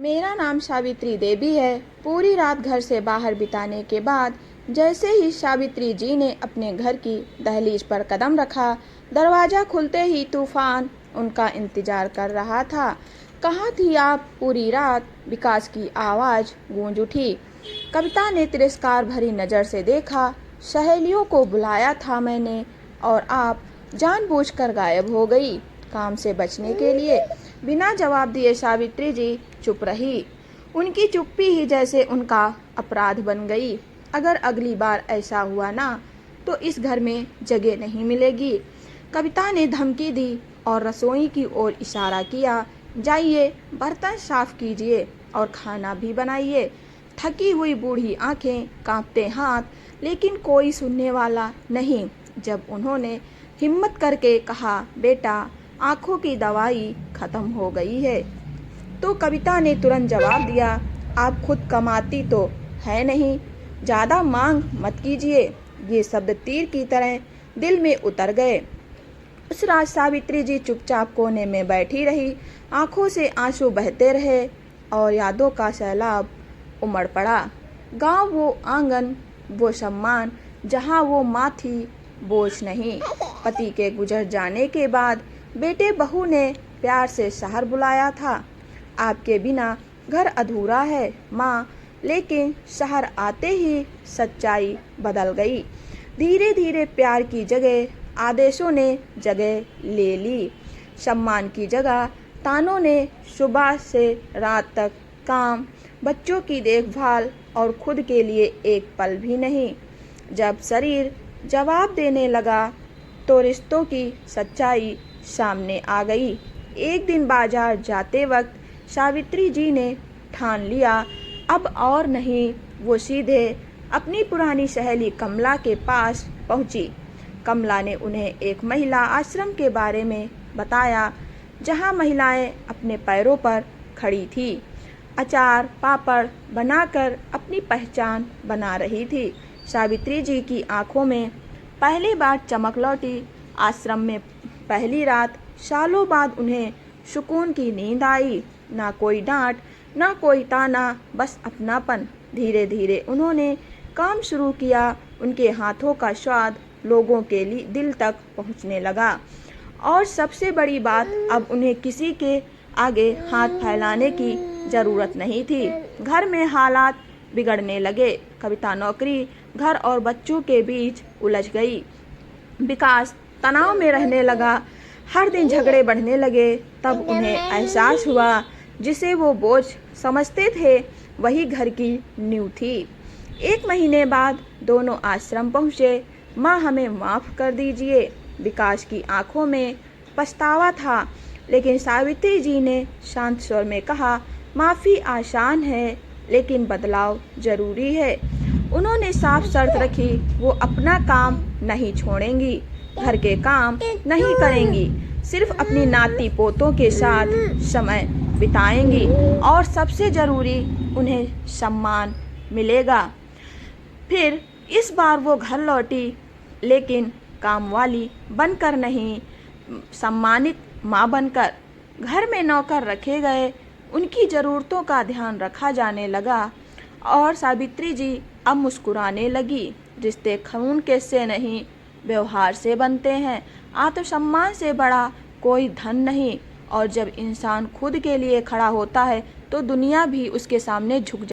मेरा नाम सावित्री देवी है। पूरी रात घर से बाहर बिताने के बाद जैसे ही सावित्री जी ने अपने घर की दहलीज पर कदम रखा, दरवाज़ा खुलते ही तूफान उनका इंतजार कर रहा था। कहाँ थी आप पूरी रात? विकास की आवाज़ गूंज उठी। कविता ने तिरस्कार भरी नज़र से देखा। सहेलियों को बुलाया था मैंने और आप जानबूझकर गायब हो गई, काम से बचने के लिए। बिना जवाब दिए सावित्री जी चुप रही। उनकी चुप्पी ही जैसे उनका अपराध बन गई। अगर अगली बार ऐसा हुआ ना तो इस घर में जगह नहीं मिलेगी। कविता ने धमकी दी और रसोई की ओर इशारा किया। जाइए, बर्तन साफ कीजिए और खाना भी बनाइए। थकी हुई बूढ़ी आंखें, कांपते हाथ, लेकिन कोई सुनने वाला नहीं। जब उन्होंने हिम्मत करके कहा, बेटा आंखों की दवाई खत्म हो गई है, तो कविता ने तुरंत जवाब दिया, आप खुद कमाती तो है नहीं, ज़्यादा मांग मत कीजिए। ये शब्द तीर की तरह दिल में उतर गए। उस रात सावित्री जी चुपचाप कोने में बैठी रही। आंखों से आंसू बहते रहे और यादों का सैलाब उमड़ पड़ा। गांव, वो आंगन, वो सम्मान जहां वो माँ थी, बोझ नहीं। पति के गुजर जाने के बाद बेटे बहू ने प्यार से शहर बुलाया था। आपके बिना घर अधूरा है माँ। लेकिन शहर आते ही सच्चाई बदल गई। धीरे धीरे प्यार की जगह आदेशों ने जगह ले ली। सम्मान की जगह तानों ने। सुबह से रात तक काम, बच्चों की देखभाल और खुद के लिए एक पल भी नहीं। जब शरीर जवाब देने लगा तो रिश्तों की सच्चाई सामने आ गई। एक दिन बाजार जाते वक्त सावित्री जी ने ठान लिया, अब और नहीं। वो सीधे अपनी पुरानी सहेली कमला के पास पहुंची। कमला ने उन्हें एक महिला आश्रम के बारे में बताया, जहां महिलाएं अपने पैरों पर खड़ी थी, अचार पापड़ बनाकर अपनी पहचान बना रही थी। सावित्री जी की आंखों में पहली बार चमक लौटी। आश्रम में पहली रात, सालों बाद उन्हें सुकून की नींद आई। ना कोई डांट, ना कोई ताना, बस अपनापन। धीरे धीरे उन्होंने काम शुरू किया। उनके हाथों का स्वाद लोगों के लिए दिल तक पहुंचने लगा। और सबसे बड़ी बात, अब उन्हें किसी के आगे हाथ फैलाने की ज़रूरत नहीं थी। घर में हालात बिगड़ने लगे। कविता नौकरी, घर और बच्चों के बीच उलझ गई। विकास तनाव में रहने लगा। हर दिन झगड़े बढ़ने लगे। तब उन्हें एहसास हुआ, जिसे वो बोझ समझते थे वही घर की नींव थी। एक महीने बाद दोनों आश्रम पहुँचे। माँ, हमें माफ़ कर दीजिए। विकास की आंखों में पछतावा था, लेकिन सावित्री जी ने शांत स्वर में कहा, माफ़ी आसान है लेकिन बदलाव ज़रूरी है। उन्होंने साफ शर्त रखी, वो अपना काम नहीं छोड़ेंगी, घर के काम नहीं करेंगी, सिर्फ अपनी नाती पोतों के साथ समय बिताएंगी और सबसे ज़रूरी, उन्हें सम्मान मिलेगा। फिर इस बार वो घर लौटी, लेकिन कामवाली बनकर नहीं, सम्मानित माँ बनकर। घर में नौकर रखे गए, उनकी ज़रूरतों का ध्यान रखा जाने लगा और सावित्री जी अब मुस्कुराने लगी। रिश्ते खून के से नहीं, व्यवहार से बनते हैं। आत्मसम्मान से बड़ा कोई धन नहीं। और जब इंसान खुद के लिए खड़ा होता है तो दुनिया भी उसके सामने झुक